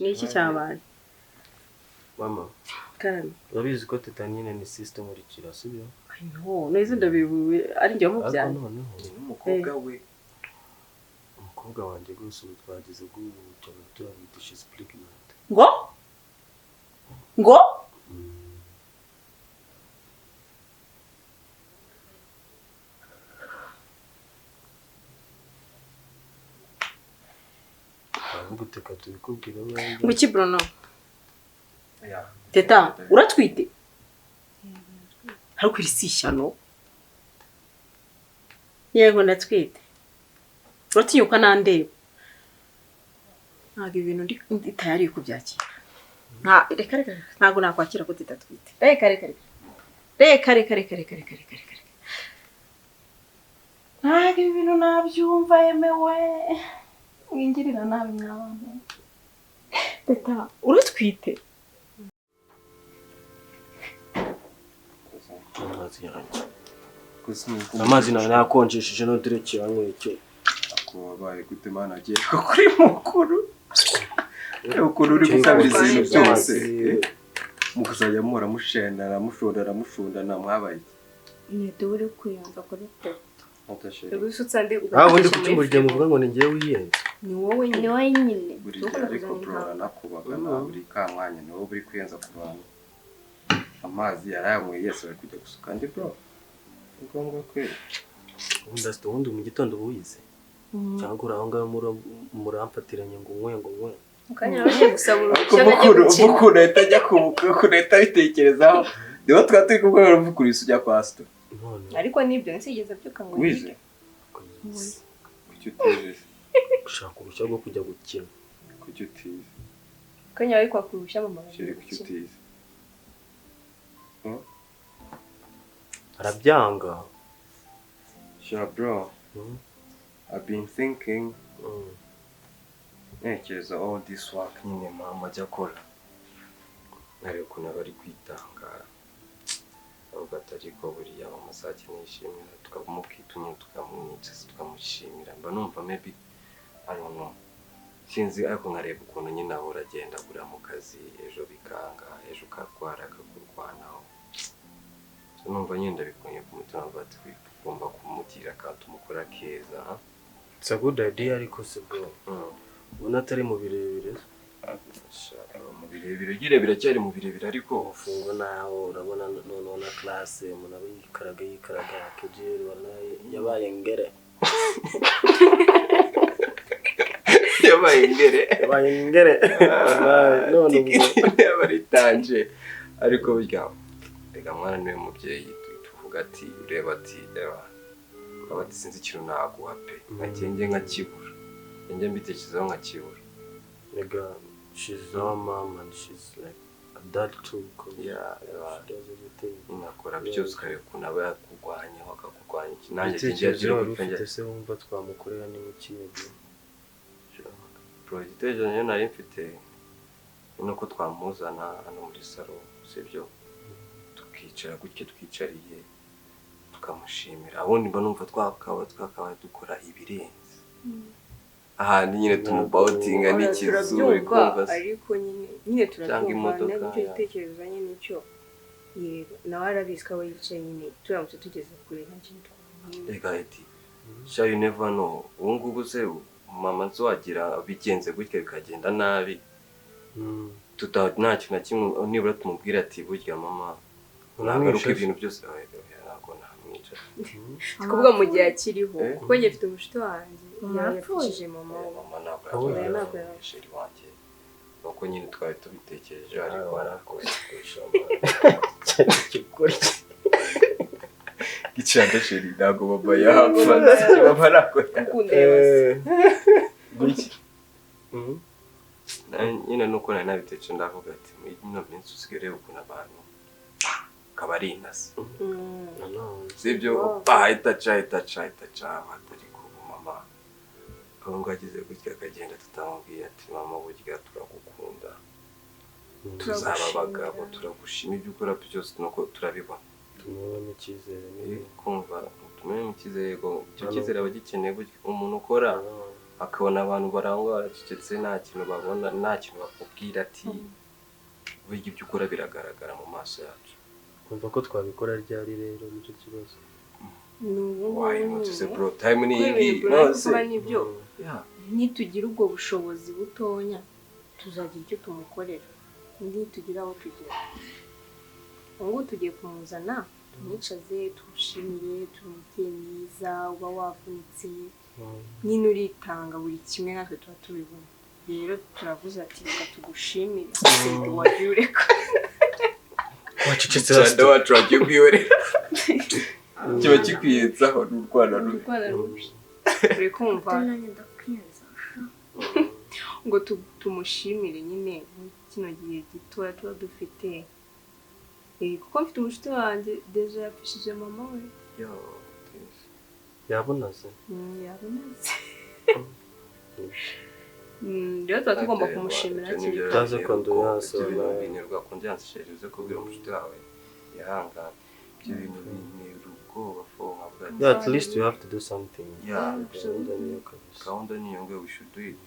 Niki cyabaye? Mama. Karame. Urabizi ko Teta nyine ni sister murikira sibyo? Ai no, neza ndabibuye ari njye mubyana. Noneho n'umukobwa we. Umukobwa wanjye gose utwagize guca turabita she's pregnant. Ngo? Ngo? Guteka tubikubwira wewe. Muki Bruno? Teta, uratwite? Hari kwirisishano. Yego ndatwite. Uratinyuka nandeba. Ntago ibintu ndi tayari kubyakira. Reka ntago nakwakira ko Teta twite. Reka. Ntago ibintu nabyumva Emewe. Ngingirira nabi mwana. Teta, uratwite? Amazi nakonjesheje no direkera nk'icyo. Babaye gute mana agiye kuri mukuru. Ukuru uri gusabiriza ibintu byose. Mukazajya muhora mushondana mwabaye. Nede uri kuyumva kuri Teta. Ubundi kutumurije muvuga ngo ni ngiye wiyenze. Ni wowe nyine. Buri ariko bro nakubagana buri kamwanya ni wowe buri kwiyenza ku bantu. Amazi yarayamuye yese bari kujya gusuka ndi bro. Ngombwa kwe. Ubundi mu gitondo buyize. Cyangwa uraho ngaho muramfatiranye ngo nkwe. Ukanya baje gusaba uruhushya mukuru atajya kukureta bitekerezaho. Niba twaturi kubwo ruvukurisa ujya kwa Sto. Ariko nibyo nsigeze byuka ngo wize. Kuki utize? Ushaka uruhushya rwo kujya gukina. Kuki utize? Ukanya bari kwakurusha mama. Kuki utize? Arabyanga. Sure bro. I've been thinking. Ntekereza all this work nyine mama ajya akora. Nari ukuntu bari kwitanga. Ahubwo atari ko buriya bamusake nishimira tukamukitunya tukamwica tukamushimira. Mba numva maybe I don't know. Sinzi ariko nkareba ukuntu nyine ahora agenda agura mu kazi ejo bikanga ejo karwara akakurwanaho. Numva nyine ndabikonye ku mutima bati ugomba kumugira kandi umukora keza. It's a good idea ariko se bro. Ubona atari mu birebire. Shaka mu birebire gire biracyari mu birebire ariko ufungo naho urabona none na class umuntu yikaraga kejeri wallahi yabaye ngere. Yabaye ngere. None yabari tanje ariko burya rega mwana niwe mubyeyi tuvuga ati ureba ati abati sinzi ikintu naguha pe nkagenge nkakibura njye mbitekerezaho nkakibura. Rega she's our mom and she's like a dad too. Yeah, does everything. Nakora byose kare kunaba yakugwanya wakakurwanya nanjye ngiye ufite se wumva twamukorera ni mukiyego. Project ejo nari mfite nuko twamuzana hano muri salo sibyo tukicara gutya twicariye tukamushimira abundi mba numva twakaba dukora ibirenze aha nyine tumuboutinga n'ikizuba kumva ariko nyine turabyumva n'icyo gitekerezo nyine nicyo yego nawe arabizi ko yicaye nyine turamutse tugeze kure nta kintu rega eti sha you never know ubungubu se mama nzo wagira bigenze gutya bikagenda nabi nta kintu na kimwe nibura tumubwira ati burya mama nagaruka ibintu byose ntabwo namwica kuvuga mu gihe akiriho kuko njye mfite umushito wanjye yapfishije mama ntabwo yashiri wanjye nuko nyine twari tubitekereje ariko arakoresha gicanda sheri ntabwo baba yapfa baba arakoresha gutya nyine nuko nari nabitekereje ndavuga ati ino minsi usigare ukuntu abantu kabari inasi sibyo itaca batari ku mama aho ngagize gutya akagenda tutamubwiye ati mama burya turagukunda tuzaba abagabo turagushima ibyo ukora byose nuko turabibona tumubonye icyizere kumva tumubonye icyizere icyo cyizere aba gikeneye burya umuntu ukora akabona abantu barangwa baracecetse nta kintu babona nta kintu bakubwira ati burya ibyo ukora biragaragara mu maso yacu kumva ko twabikora ryari rero nicyo kibazo why not se bro time ni iyi nibyo nitugira ubwo bushobozi butonya tuzagira icyo tumukorera nitugira aho tugera ngo tugiye kumuzana tumwicaze tumushimire tumuteye mwiza uba wavunitse nyine uritanga buri kimwe natwe tuba tubibona rero turavuze ati reka tugushimire wagira wacecetse hasi ndawacu wagiye kwiyorera kiba kikwiyenzaho n'urwana rubi uri kumva ngo tumushimire nyine kino gihe gitoya tuba dufite kuko mfite umushuti wanjye deja yapfishije mama we yabonaze rero tuba tugomba kumushimira taze kondoyanse binirwa kondoyanse sherize kubwira umushuti wawe yahangana ibyo bintu bintera ubwoba fo nkabwa at least you have to do something gahunda niyo ngo we should do it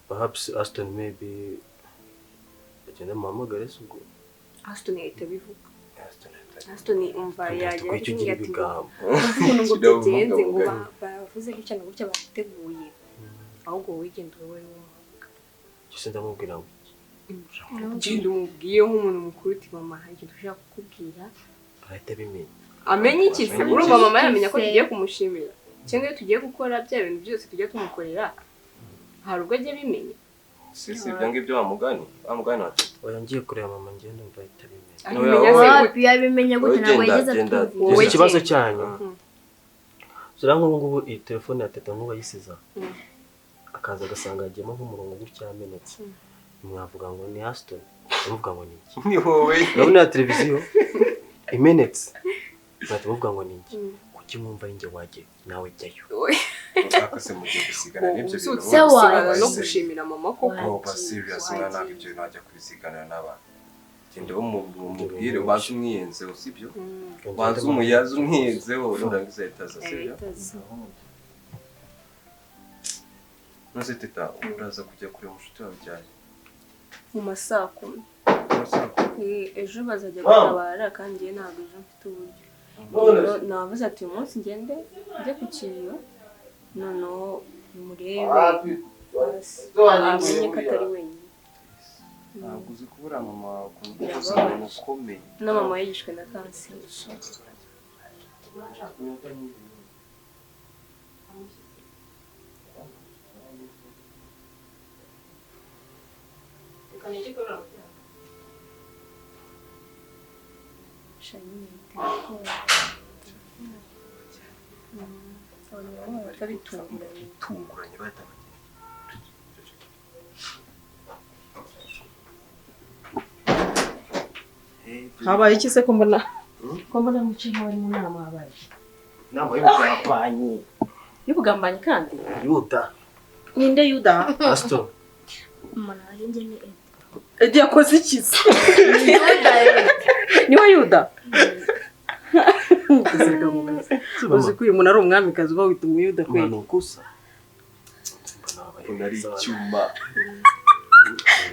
perhaps Aston maybe agenda muhamagare se ubwo Aston yahita bivuga Aston umva yajya kugira ibigambo ngo byagenze ngo bavuze gutya na gutya bateguye ahubwo wigenda wowe w'umuhanga cyose ndamubwira ngo genda umubwiye nk'umuntu mukuru uti mama hari ikintu ushaka kukubwira ahita bimenya amenye iki se urumva mama yamenya ko tugiye kumushimira cyangwa iyo tugiye gukora bya bintu byose tujya tumukorera hari ubwo ajya bimenya sisi ibyo ngibyo wamugani ati oya ngiye kureba mama ngenda mva ahita bimenya yabimenya gute nawe yageze wowe ikibazo cyanyu ziranga ngubu iyi telefone ya Teta nkuba yisiza akaza agasanga agiyemo nk'umurongo gutya yamenetse mwavuga ngo ni Aston muvuga ngo ni iki ni wowe urabona ya televiziyo imenetse muvuga ngo ni iki kuki mwumva inge waje nawe jyayo akase mugiye gusigana n'ibyo bintu no gushimira mama ko serious mwana ibyo najya kubisigana n'abantu gende umubwire waje umwiyenzeho sibyo waje umuyaze umwiyenzeho urangiza itaza sibyo nose Teta uraza kujya kure mushuti wawe cyane mu masako ejo bazajya gutabara kandi ye ntabwo ejo mfite uburyo navuze ati uyu munsi ngende njye ku kiriyo noneho murebe amenye ko atari wenyine ntabwo uzi kubura mama wawe ukuntu ukoze umuntu ukomeye na mama yishwe na kanseri bitunguranye batangiye habaye iki se ko mbona muci nk'abari mu nama habaye inama y'ubugambanyi y'ubugambanyi kandi Yuda ninde Yuda Aston umuntu wajenje ni Edi yakoze iki se niwe Yuda uzi ko uyu muntu ari umwamikazi uba wita umuyuda kwe mwana ukusa unari icyuma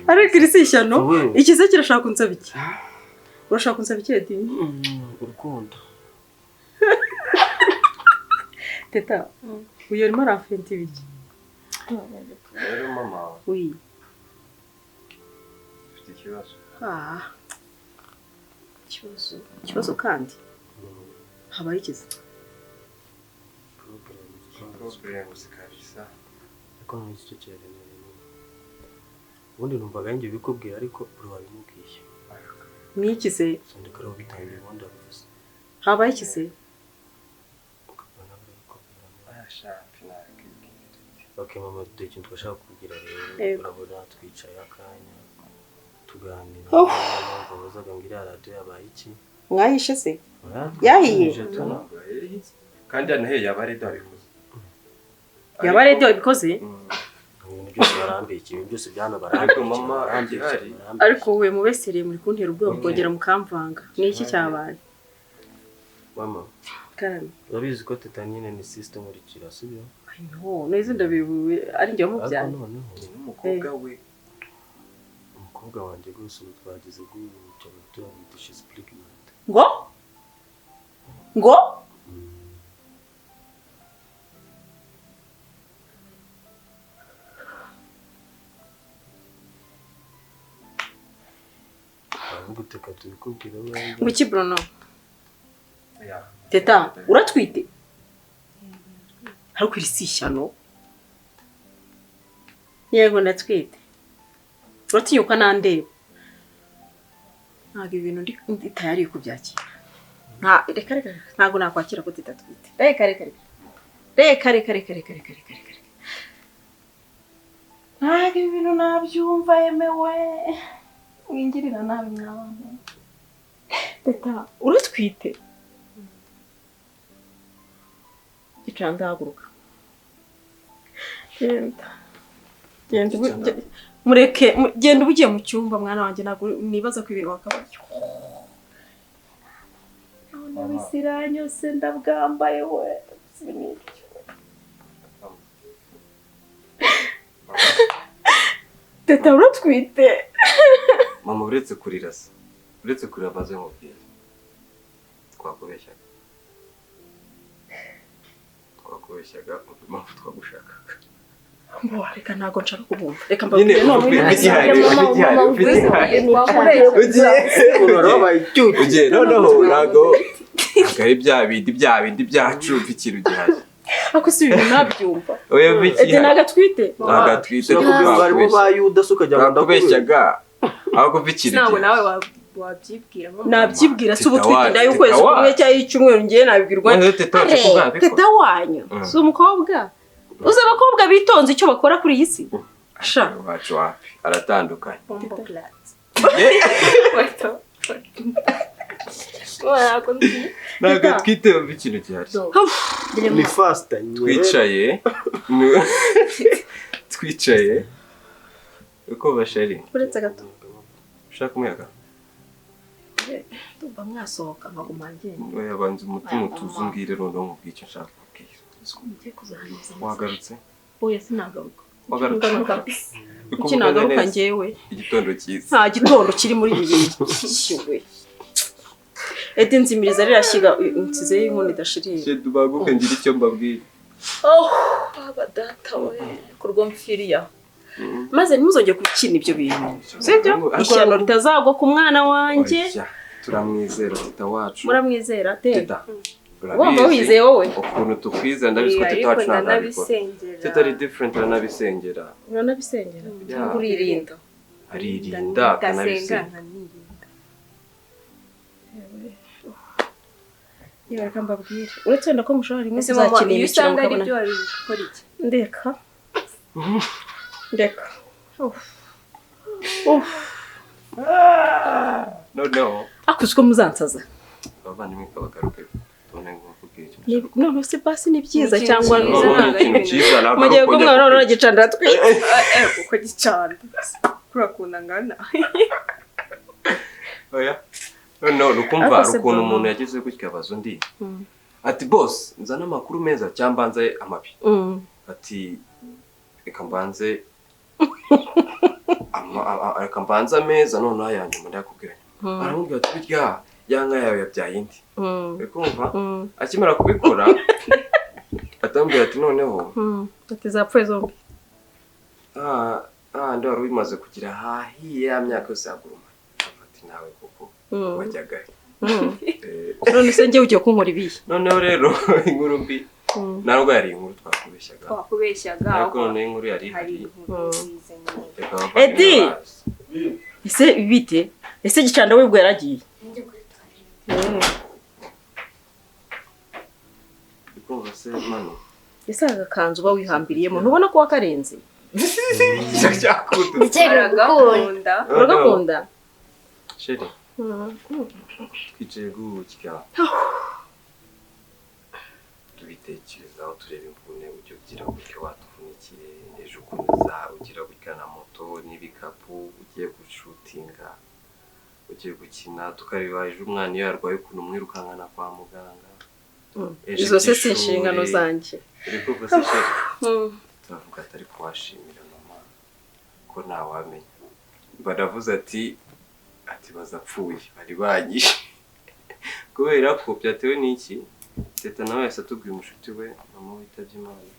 ariko iri si ishyano ikize kirashaka kunsaba iki urashaka kunsaba iki Edi urukundo Teta uyu arimo arafenta ibiki rero mama oui ufite ikibazo ikibazo kandi habaye ikize problem kabisa ariko n'icyo cyeremereye ubundi numvaga njye bikubwira ariko uri wabimubwiye mwiki se sandika rero bitangiye ubundi abivuze habaye ikize okay mama dore ikintu twashaka kugira rero urabona twicaye akanya tuganira bazaga ngira radio yabaye iki mwahishe se yahiye kandi anahe yabare dabikoze yabare dabikoze byose barambye ikintu byose byanabara ariko mama angihari ariko we mubesereye muri kuntera ubwoba kongera mukamvanga ni iki cyabaye mama karame. urabizi ko Teta nyine ni sister nkurikira sibyo No, n'izi ndabibuye ari njye mubyara. noneho umukobwa we umukobwa wanjye rwose ubu twagize guca muturanyi she's pregnant Ngo? avuga uteka tubikubwira wewe Ngiki Bruno? ya Teta, uratwite? Hari kwirisishyano. Yego ndatwite. Uratinyuka nandeba. Ntabwo ibintu ndi tayari kubyakira. Reka ntabwo nakwakira ko Teta twite. Reka. Ntabwo ibintu nabyumva Emewe. Wingirira nabi mwabana. Teta, uratwite? Icanda haguruka. Genda mureke genda ubugiye mu cyumba mwana wanjye ntabwo nibaza ko ibintu wakabaye. None siranyo se ndabwambaye we. Teta uratwite? mama uretse kurira se uretse kurira maze nkubwira twakubeshyaga impamvu twagushakaga Reka ntabwo nshaka kubumva. Reka mbabwire none ugiye noneho ntabwo ari bya bindi byacu ikintu gihari ako si ibintu nabyumva. oya biki nagatwite barimo ba Yuda sukajya mu ndakubeshyaga ahubwo bikiri ntabwo nawe wabyibwira nabyibwira se ubutwite ndayo ukwezi kumwe cyangwa icyumweru ngiye nabibwirwa Teta wanyu si umukobwa uzi abakobwa bitonze icyo bakora kuri iyi si sha wacu wapi aratandukanye ntabwo twite ikintu gihari ni fast twicaye uko bashari uretse gato ushaka umuyaga ndumva mwasohoka nkaguma ngenda oya banze umutima utuze umbwire noneho nkubwire icyo nshaka kubwira mugiye kuzarangiza wagarutse oya sinagaruka wagarutse iki nagaruka njyewe igitondo cyiza nta gitondo kiri muri ibi bintu kishyuwe Edi nzimiriza rirashyiga insize y'inkoni idashirira cyo dubaguke ngira icyo mbabwira baba data we kurwo mfiriya maze ntimuzongeye gukina ibyo bintu sibyo ishyano ritazagwa ku mwana wanjye turamwizera Teta wacu muramwizera Teta wumva wizeye wowe ukuntu tukwiza ndabizi ko Teta wacu ntabwo Teta ari different aranabisengera cyangwa uririnda aririnda akanabisengera Niba reka mbabwire uretse wenda ko mushobora rimwe kuzakina imikino mukabona ndeka noneho akuzi ko muzansaza abavandimwe kabagaruke tubone nkubwire none se basi ni byiza cyangwa mugiye ko mwana none gicandira twite uko gicanda kurakunda ngana oya no ukumva ukuntu umuntu yagize gutya abazo ndi ati boss nzana amakuru meza cyangwa nze amabi ati reka mbanze ameza none ayanyuma ndakubwira aramubwira ati burya yanka yawe yabyaye indi ukumva akimara kubikora atambwira ati noneho ati zapfuye zombi ndi wari ubimaze kugira hahiye ya myaka yose yaguruma ati nawe koko wajyaga none se njye ugiye kunkora ibihe noneho rero inkuru mbi ntabwo yari inkuru twakubeshyaga ariko noneho inkuru yari ihari Edi ese bite ese gicanda we bwo yaragiye ikumva se mano ese agakanzu uba wihambiriyemo ntubona ko wakarenze uragakunda sheri twicaye gutya tubitekerezaho tureba imvune ujya ugira gutya watuvunikiye ejo ukomeza ugira gutya na moto n'ibikapu ugiye gushutinga ugiye gukina tukareba ejo umwana iyo yarwaye ukuntu umwirukankana kwa muganga izo se si inshingano zanjye ariko gusa turavuga atari kuwashimira mama ko ntawamenya baravuze ati bazapfuye bari banyishe kubera ko byatewe n'iki Teta nawe yahise atubwiye umushuti we mama witabye Imana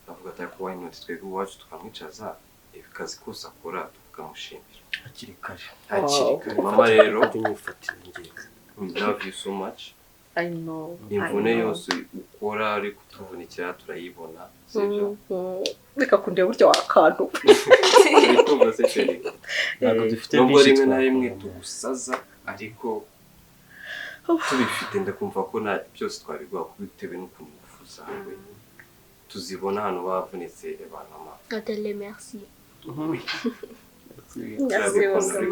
avuga atari kuba inoti twebwe iwacu tukamwicaza ibikazi kose akora tukamushimira hakiri kare mama rero tunyifatira ingenzi we love you so much I know imvune yose ukora ari kutuvunikira turayibona sibyo reka kunde buryo wakantu ariko bose cyane ntabwo dufite nubwo rimwe na rimwe tugusaza ariko tubifite ndakumva ko nta byose twabigwa kubitewe n'ukuntu wifuza we tuzibona hano bavunitse abantu mama Nathalie merci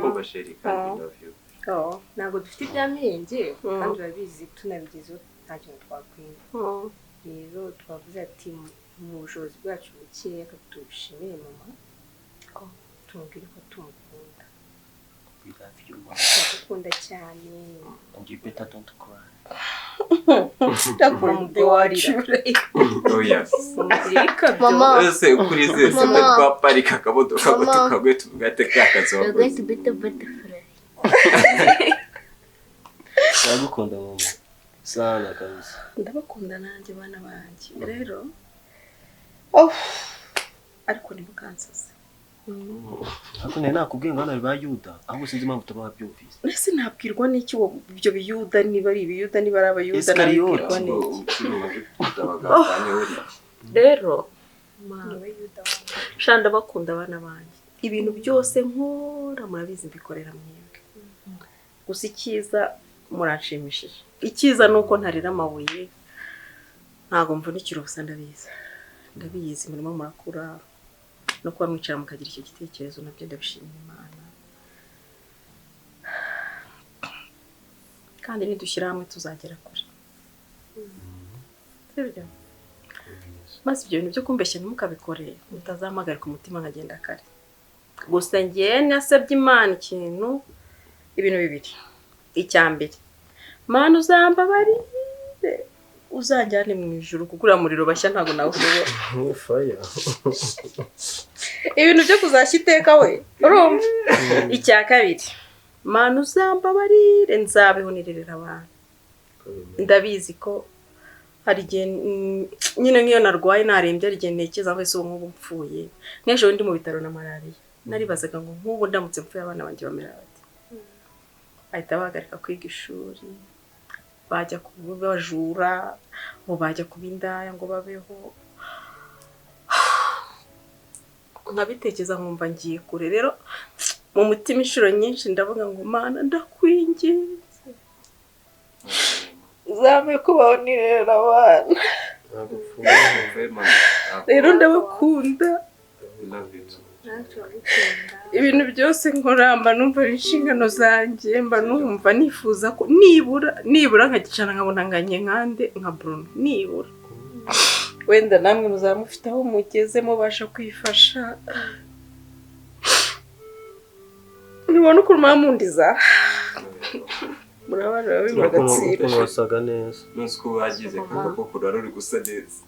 kumva sheri kandi love you ntabwo dufite ibyamirenge kandi urabizi tunabigezeho nta kintu twakwiye rero twavuze ati mu bushobozi bwacu bukeya tushimire mama tumubwire ko tumukunda ndakunda cyane and you better don't cry ndakumva warira oh yes mama ese ukuri zese twaparika akamodoka ngo tukagwe tugate kakazo you're going to be the butterfly ndagukunda mama sana kabisa ndabakunda nanjye bana banjye rero ariko ni mukansaze ariko nakubwiye ngo hano ba Yuda ahubwo sinzi impamvu tubabyumvise ese nabwirwa n'iki ibyo biyuda niba ari ibiyuda niba ari abayuda nabwirwa n'iki rero shanda bakunda abana banjye ibintu byose nkora murabizi mbikorera mwebwe gusa icyiza muranshimishije icyiza nuko ntarira amabuye ntago mvunikira ubusa ndabizi murimo murakura no kuba mwicara mukagira icyo gitekerezo nabyo ndabishimira Imana kandi nidushyira hamwe tuzagera kure sibyo maze ibyo bintu byo kumbeshya ntimukabikore mutazahamagara ku mutima nkagenda kare gusa ngiye nasabye Imana ibintu bibiri icya mbere Mana uzambabarire uzanjyane mu ijuru kuko uriya muriro bashya ntabwo nawe ushobora fire ibintu byo kuzashya iteka we urumva icya kabiri Mana uzambabarire nzabeho nirerera abantu ndabizi ko hari igihe nyine nk'iyo narwaye narembye ari igihe ntekereza ngo ese ubu nk'ubu mpfuye nk'ejo ndi mu bitaro na malariya naribazaga ngo nk'ubu ndamutse mpfuye abana banjye bamera bati ahita bahagarika kwiga ishuri bajya kubajura ngo bajya kuba indaya ngo babeho nkabitekereza nkumva ngiye kure rero mu mutima inshuro nyinshi ndavuga ngo Mana ndakwinginze zabe kubaho nirera abana rero ndabakunda ibintu byose nkora mba numva ari inshingano zanjye mba numva nifuza ko nibura nkagicana nkabona nganye nkande nka Bruno nibura wenda namwe muzamufite aho mugeze mubasha kwifasha nibona ukuntu mamundiza murabara bimagatsira wasaga neza nusiko bagize kuko kurara uri gusa neza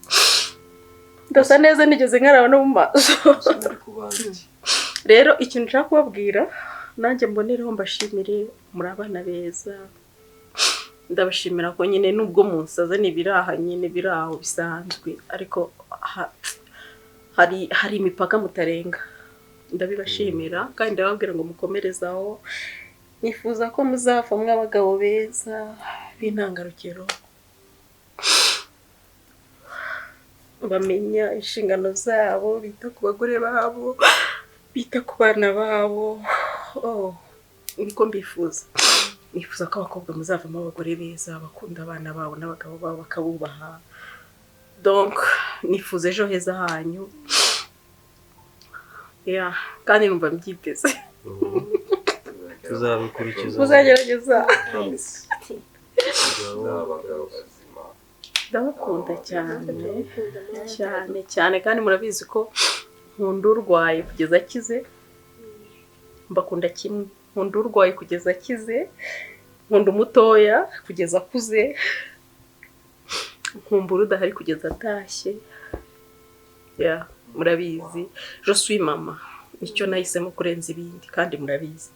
ndasa neza nigeze nkaraba no mu maso rero ikintu nshaka kubabwira nanjye mbonereho mbashimire muri abana beza ndabashimira ko nyine nubwo munsaza nibiraha nyine biraho bisanzwe ariko hari imipaka mutarenga ndabibashimira kandi ndababwira ngo mukomerezaho nifuza ko muzavamwe abagabo beza b'intangarugero bamenya inshingano zabo bita ku bagore babo bita ku bana babo niko mbifuza nifuza ko abakobwa muzavamo abagore beza bakunda abana babo n'abagabo babo bakabubaha donc nifuza ejo heza hanyu kandi numva mbyiteze tuzabikurikiza muzagerageza ndabakunda cyane kandi murabizi ko nkunda urwaye kugeza akize mbakunda kimwe nkunda urwaye kugeza akize nkunda umutoya kugeza akuze nkumbura udahari kugeza atashye ya murabizi je suis mama icyo nahisemo kurenza ibindi kandi murabizi